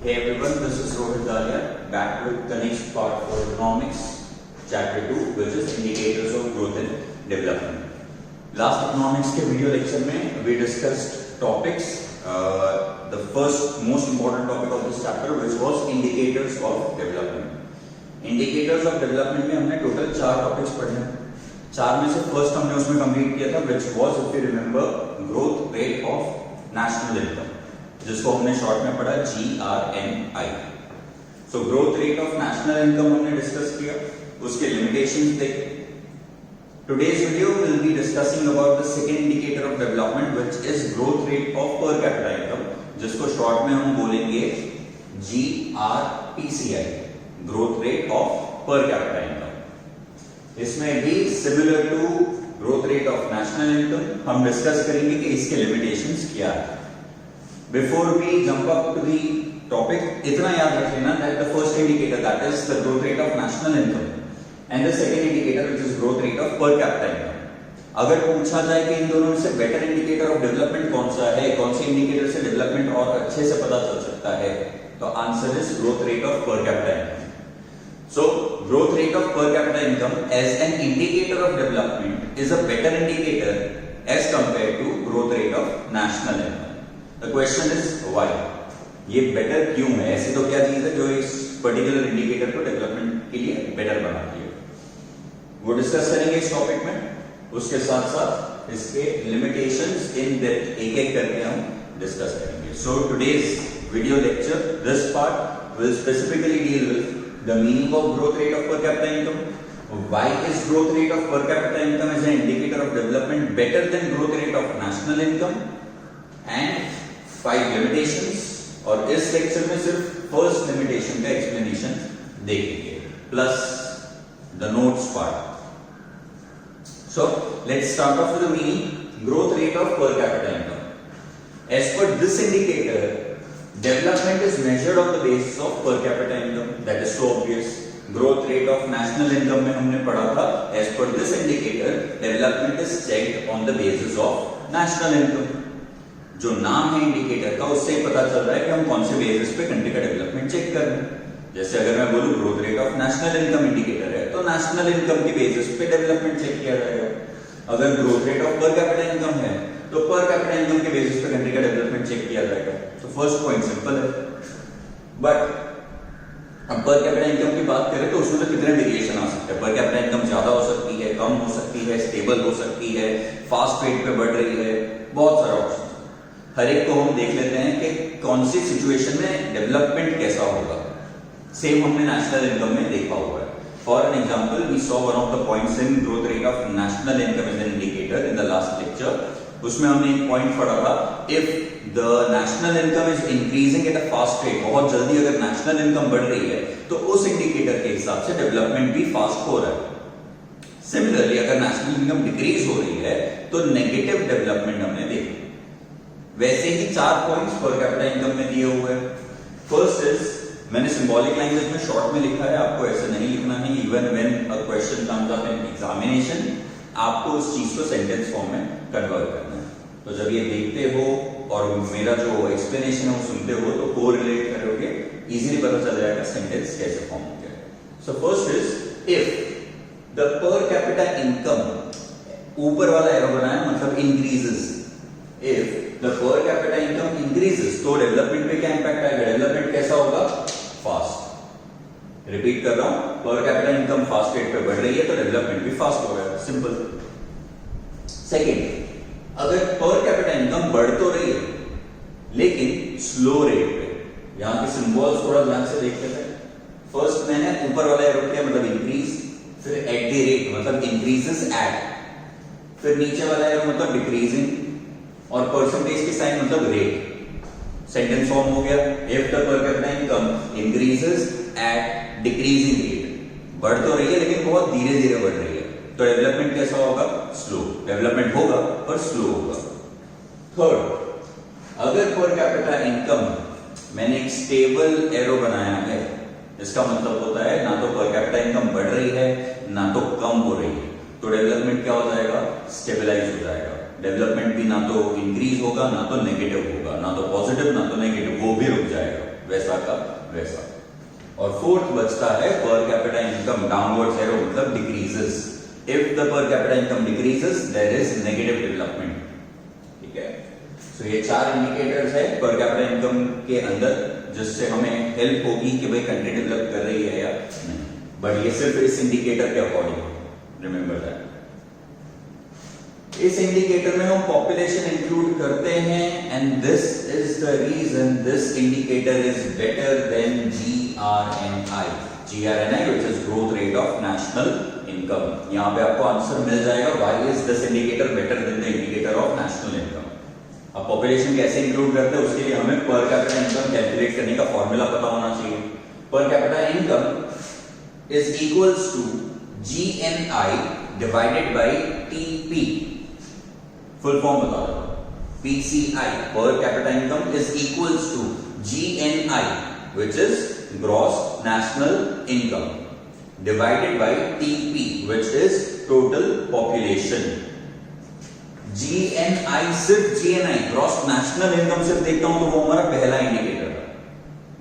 Hey everyone, this is Rohit Dalia, back with the next part for economics, chapter 2, which is indicators of growth and development. Last economics के video lecture में we discussed topics. The first most important topic of this chapter, which was indicators of development. Indicators of development में हमने total 4 topics पढ़े. 4 में से first हमने उसमें complete किया था, which was, if you remember, growth rate of national income. जिसको हमने शॉर्ट में पढ़ा GRNI. So growth rate of national income हमने डिस्कस किया, उसके लिमिटेशंस देखे. Today's video will be discussing about the second indicator of development, which is growth rate of per capita income, जिसको short में हम बोलेंगे GRPCI, growth rate of per capita income. इसमें भी similar to growth rate of national income हम discuss करेंगे कि इसके लिमिटेशंस क्या है. Before we jump up to the topic, इतना याद रख लेना that the first indicator, that is the growth rate of national income, and the second indicator, which is growth rate of per capita income. अगर पूछा जाए कि इन दोनों में से better indicator of development कौन सा है, कौन से indicator से development और अच्छे से पता चल सकता है, तो answer is growth rate of per capita income. So growth rate of per capita income as an indicator of development is a better indicator as compared to growth rate of national income. The question is why? ये better क्यों है? ऐसी तो क्या चीज है जो इस पर्टिकुलर इंडिकेटर को डेवलपमेंट के लिए बेटर बनाती है, वो डिस्कस करेंगे इस टॉपिक में. उसके साथ साथ इसके लिमिटेशंस इन डेप्थ एक एक करके हम डिस्कस करेंगे. So today's video lecture, this part will specifically deal with the meaning of growth rate of per capita income, why is growth rate of per capita income as an indicator of development better than growth rate of national income, and 5 limitations. और इस lecture में सिर्फ first limitation का explanation देखेंगे plus the notes part. So let's start off with the meaning growth rate of per capita income. As per this indicator development is measured on the basis of per capita income. That is so obvious. Growth rate of national income में हमने पढ़ा था, as per this indicator development is checked on the basis of national income. जो नाम है indicator का, उससे पता चल रहा है कि हम कौन से बेसिस पे कंट्री का डेवलपमेंट चेक कर रहे हैं. जैसे अगर मैं बोलूं growth rate of national income indicator है, तो नेशनल इनकम के बेसिस पे डेवलपमेंट चेक किया जाएगा. अगर growth rate of per capita income है, तो पर कैपिटा इनकम के बेसिस पे कंट्री का डेवलपमेंट चेक किया जाएगा. तो फर्स्ट पॉइंट सिंपल है. बट अब पर कैपिटा इनकम की बात करें तो उसमें तो कितने वेरिएशन आ सकते हैं. पर कैपिटा इनकम ज्यादा हो सकती है, कम हो सकती है, स्टेबल हो सकती है, फास्ट रेट पे बढ़ रही है, बहुत सारे ऑप्शन. हर एक को हम देख लेते हैं कि कौन सी सिचुएशन में डेवलपमेंट कैसा होगा. सेम हमने नेशनल इनकम में देखा हुआ है. For an example, we saw one of the points in growth rate of national income as an indicator in the last lecture. उसमें हमने एक पॉइंट पढ़ा था, if the national income is increasing at a fast rate, बहुत जल्दी अगर national income बढ़ रही है, तो उस इंडिकेटर के हिसाब से डेवलपमेंट भी फास्ट हो रहा है. सिमिलरली अगर नेशनल इनकम डिक्रीज हो रही है, तो नेगेटिव डेवलपमेंट हमने देखी. वैसे ही 4 पॉइंट्स पर कैपिटा इनकम में दिए हुए हैं. फर्स्ट इज, मैंने सिंबॉलिक लैंग्वेज में शॉर्ट में लिखा है, आपको ऐसे नहीं लिखना है. Even when a question comes up in examination, आपको उस चीज को सेंटेंस फॉर्म में कन्वर्ट करना है. तो जब ये देखते हो और मेरा जो एक्सप्लेनेशन है वो सुनते हो, तो कोरिलेट करोगे, इजीली पता चल जाएगा सेंटेंस कैसे फॉर्म हो गया. So first is, if the per capita income, ऊपर वाला एरो बनाया मतलब increases. If the per capita income increases, तो डेवलपमेंट पे क्या इंपैक्ट आएगा? डेवलपमेंट कैसा होगा? फास्ट. रिपीट कर रहा हूं, पर कैपिटा इनकम फास्ट रेट पे बढ़ रही है, तो डेवलपमेंट भी फास्ट हो रहा है. सिंपल. सेकेंड, अगर पर कैपिटा इनकम बढ़ तो रही है लेकिन स्लो रेट पे, यहां के सिंबल्स थोड़ा ध्यान से देख लेते हैं. फर्स्ट मैंने ऊपर वाला एरो किया मतलब इंक्रीज, फिर एट द रेट मतलब इंक्रीजेस एट, फिर नीचे वाला एरो मतलब डिक्रीजिंग, और परसेंटेज के साइन मतलब रेट. सेंटेंस फॉर्म हो गया, if the per capita income increases eight decreasing rate. बढ़ तो रही है लेकिन बहुत धीरे धीरे बढ़ रही है, तो डेवलपमेंट कैसा होगा? स्लो. डेवलपमेंट होगा पर स्लो होगा. थर्ड, अगर पर कैपिटा इनकम, मैंने एक स्टेबल एरो बनाया है, इसका मतलब होता है ना तो पर कैपिटा इनकम बढ़ रही है ना तो कम हो रही है, तो डेवलपमेंट क्या हो जाएगा? स्टेबलाइज हो जाएगा. डेवलपमेंट भी ना तो इंक्रीज होगा ना तो नेगेटिव होगा, ना तो पॉजिटिव ना तो नेगेटिव, वो भी रुक जाएगा. वैसा का वैसा। और फोर्थ बचता है per capita income downwards arrow मतलब decreases. If the per capita income decreases there is negative development. ठीक है, सो ये 4 इंडिकेटर्स है पर कैपिटा इनकम के अंदर जिससे हमें हेल्प होगी कि भाई कंट्री डेवलप कर रही है या नहीं, बट ये सिर्फ इस इंडिकेटर के अकॉर्डिंग, रिमेंबर दैट। इस इंडिकेटर में हम पॉपुलेशन इंक्लूड करते हैं and this is the reason this indicator is better than GRNI। GRNI which is growth rate of national income। यहां पे आपको आंसर मिल जाएगा why is this indicator better than the indicator of national income। अब population कैसे include करते हैं उसके लिए हमें पर कैपिटा इनकम कैलकुलेट करने का फॉर्मूला पता होना चाहिए। Per capita income is equals to GNI divided by TP। Full form बता दो, PCI per capita income is equals to GNI which is gross national income divided by TP which is total population। GNI सिर्फ GNI gross national income सिर्फ देखता हूं तो वो हमारा पहला इंडिकेटर है,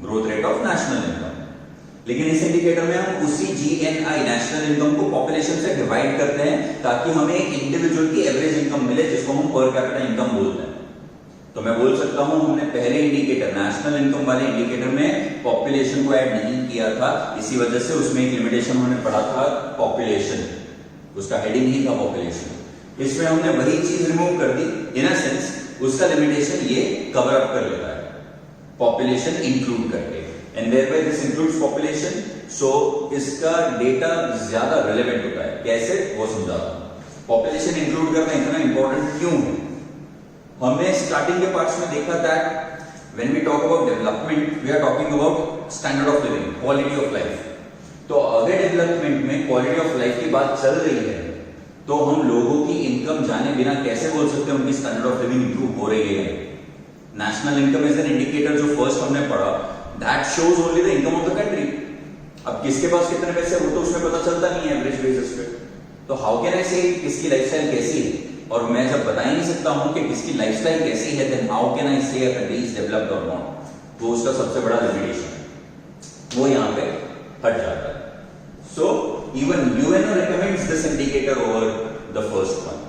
growth rate of national income. लेकिन इस इंडिकेटर में हम उसी GNI नेशनल इनकम को पॉपुलेशन से डिवाइड करते हैं ताकि हमें इंडिविजुअल की एवरेज इनकम मिले जिसको हम पर कैपिटा इनकम बोलते हैं। तो मैं बोल सकता हूं हमने पहले इंडिकेटर नेशनल इनकम वाले इंडिकेटर में पॉपुलेशन को ऐड नहीं किया था, इसी वजह से उसमें एक लिमिटेशन हमने पढ़ा था पॉपुलेशन, उसका हेडिंग ही था पॉपुलेशन। इसमें हमने वही चीज रिमूव कर दी, इन अ सेंस उसका लिमिटेशन ये कवर अप कर लेता है पॉपुलेशन इंक्लूड करके, and thereby this includes population. So इसका डेटा ज्यादा रिलेवेंट होता है। कैसे वो समझाता हूं। पॉपुलेशन इंक्लूड करना इतना इंपॉर्टेंट क्यों है? हमने स्टार्टिंग के पार्ट्स में देखा था when we talk about development we are talking about standard of living, quality of life. तो अगर डेवलपमेंट में क्वालिटी ऑफ लाइफ की बात चल रही है तो हम लोगों की इनकम जाने बिना कैसे बोल सकते हैं उनकी स्टैंडर्ड ऑफ लिविंग इंप्रूव हो रही है? National income is an indicator जो फर्स्ट हमने पढ़ा, that shows only the income of the country. अब किसके पास कितने पैसे वो तो उसमें पता चलता नहीं है एवरेज बेसिस पे। तो हाउ कैन आई से किसकी लाइफस्टाइल कैसी है? और मैं जब बता ही नहीं सकता हूं कि किसकी लाइफस्टाइल कैसी है, देन हाउ कैन आई से अ कंट्री इज डेवलप्ड और नॉट? वो उसका सबसे बड़ा लिमिटेशन है, वो यहां पे हट जाता है। So even UNO recommends this indicator over the first one।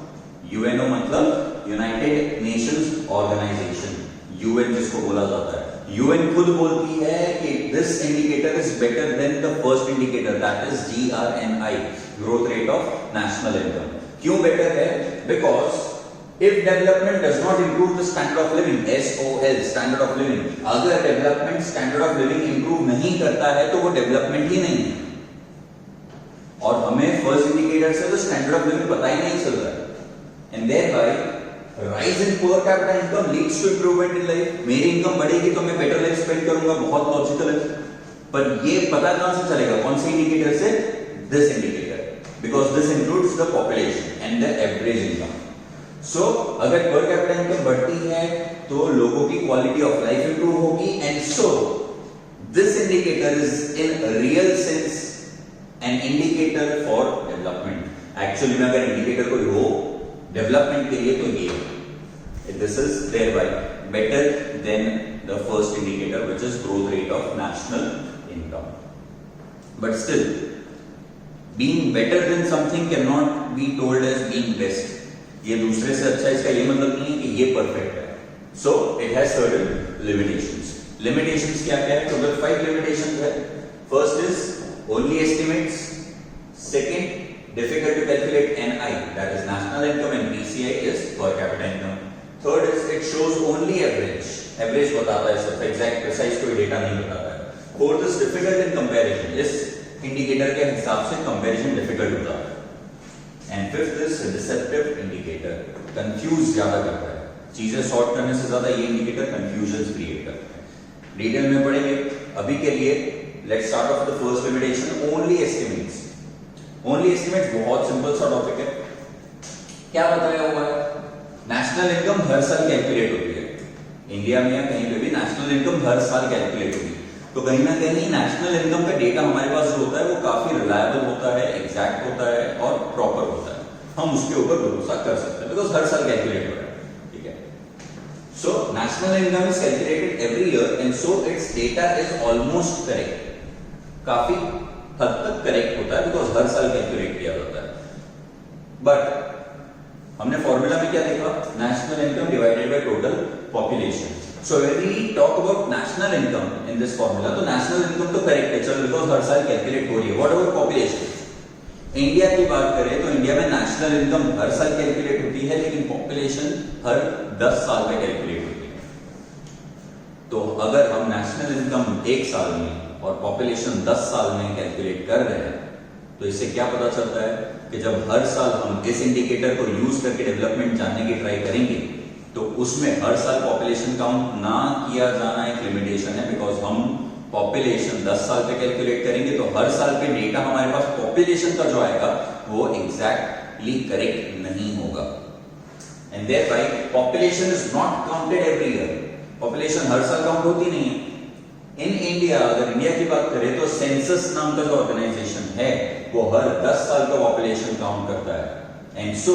UNO मतलब यूनाइटेड नेशंस ऑर्गेनाइजेशन, UN जिसको बोला जाता है। UN खुद बोलती है कि this indicator is better than the first indicator, that is GRNI, growth rate of national income। क्यों बेटर है? Because if development does not improve the standard of living, SOL standard of living, अगर development standard of living improve नहीं करता है तो वो development ही नहीं है। और हमें फर्स्ट इंडिकेटर से तो स्टैंडर्ड ऑफ लिविंग पता ही नहीं चल रहा है, and thereby rise in per capita income leads to improvement in life. मेरी इनकम बढ़ेगी तो मैं बेटर लाइफ स्पेंड करूंगा, बहुत लॉजिकल है। पर ये पता कहां से चलेगा? कौन से इंडिकेटर से? This indicator, because this includes the population and the average income. So अगर पर कैपिटा इनकम बढ़ती है तो लोगों की क्वालिटी ऑफ लाइफ इंप्रूव होगी, and so this indicator is in real sense an indicator for development. Actually में अगर indicator कोई हो डेवलपमेंट के लिए तो ये this is thereby better than the first indicator which is growth rate of national income. But still being better than something can not be told as being best. ये दूसरे से अच्छा, इसका ये मतलब नहीं है कि ये परफेक्ट है। So it has certain limitations. Limitations क्या क्या है? टोटल 5 लिमिटेशंस है। First is only estimates, second difficult to calculate NI, that is national income, and PCI is per capita income. Third is it shows only average, average बताता है सिर्फ, exact precise कोई data नहीं बताता है। Fourth is difficult in comparison, इस indicator के हिसाब से कंपैरिजन डिफिकल्ट होता है। And fifth is deceptive indicator, confuse ज्यादा करता है, चीजें सॉर्ट करने से ज्यादा ये इंडिकेटर कंफ्यूजन क्रिएट करता है। डिटेल में पढ़ेंगे, अभी के लिए let's start off the first limitation, only estimates। only estimates बहुत सिंपल सा टॉपिक है। क्या बताया हुआ है? नेशनल इनकम हर साल कैलकुलेट होती है इंडिया में या कहीं पे भी, नेशनल इनकम हर साल कैलकुलेट होगी। तो कहीं ना कहीं नेशनल इनकम का डेटा हमारे पास जो होता है वो काफी रिलायबल होता है, एग्जैक्ट होता है और प्रॉपर होता है, हम उसके ऊपर भरोसा कर सकते हैं बिकॉज हर साल कैलकुलेट हो रहा है। ठीक है, so national national income is calculated every year and so its data is almost correct. काफी हद तक करेक्ट होता है बिकॉज हर साल कैलकुलेट किया जाता है. बट हमने फॉर्मूला में क्या देखा? National income divided by total population. So when we talk about national income in this formula, तो नेशनल इनकम तो करेक्ट है, चलो, बिकॉज हर साल कैलकुलेट हो रही है. What about population? इंडिया की बात करें तो इंडिया में नेशनल इनकम हर साल कैलकुलेट होती है, लेकिन पॉपुलेशन हर 10 साल में कैलकुलेट होती है. तो अगर हम नेशनल इनकम 1 साल में और पॉपुलेशन 10 साल में कैलकुलेट कर रहे हैं, तो इससे क्या पता चलता है कि जब हर साल हम इस इंडिकेटर को यूज करके डेवलपमेंट जानने की ट्राई करेंगे, तो उसमें हर साल पॉपुलेशन काउंट ना किया जाना एक लिमिटेशन है. बिकॉज हम पॉपुलेशन 10 साल पे कैलकुलेट करेंगे तो हर साल पे डेटा हमारे पास पॉपुलेशन का जो आएगा वो एग्जैक्टली करेक्ट नहीं होगा. And thereby population is not counted every year. Population हर साल काउंट होती नहीं है. इन इंडिया, अगर इंडिया की बात करें तो सेंसस नाम का जो ऑर्गेनाइजेशन है वो हर 10 साल का पॉपुलेशन काउंट करता है. And so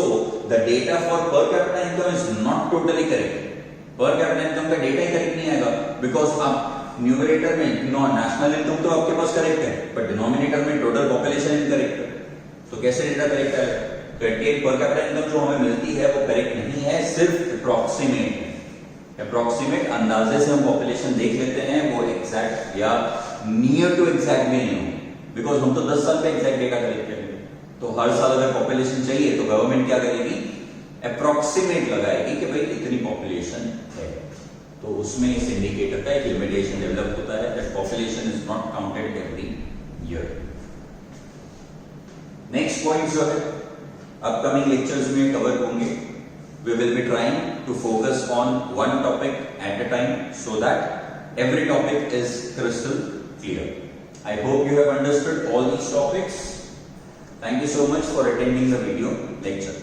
the data for पर capita income is not totally correct. पर कैपिटा इनकम का डेटा ही करेक्ट नहीं आएगा बिकॉज आप न्यूमरेटर में नेशनल इनकम तो आपके पास करेक्ट है, बट डिनोमिनेटर में टोटल पॉपुलेशन इनकरेक्ट है. तो कैसे डेटा करेक्ट है? 28 पर कैपिटा इनकम जो हमें मिलती है वो करेक्ट नहीं है, सिर्फ अप्रोक्सीमेट अंदाजे से हम पॉपुलेशन देख लेते हैं. वो एग्जैक्ट या नियर टू एग्जैक्ट भी नहीं होंगे, बिकॉज हम तो 10 साल का एग्जैक्ट डेटा कलेक्ट करेंगे. तो हर साल अगर पॉपुलेशन चाहिए तो गवर्नमेंट क्या करेगी? अप्रोक्सीमेट लगाएगी कि भाई इतनी पॉपुलेशन है. तो उसमें इस इंडिकेटर का एक लिमिटेशन डेवलप होता है that population is not counted every year. Next point जो है अपकमिंग लेक्चर्स में कवर होंगे. We will be trying to focus on one topic at a time so that every topic is crystal clear. I hope you have understood all these topics. Thank you so much for attending the video lecture.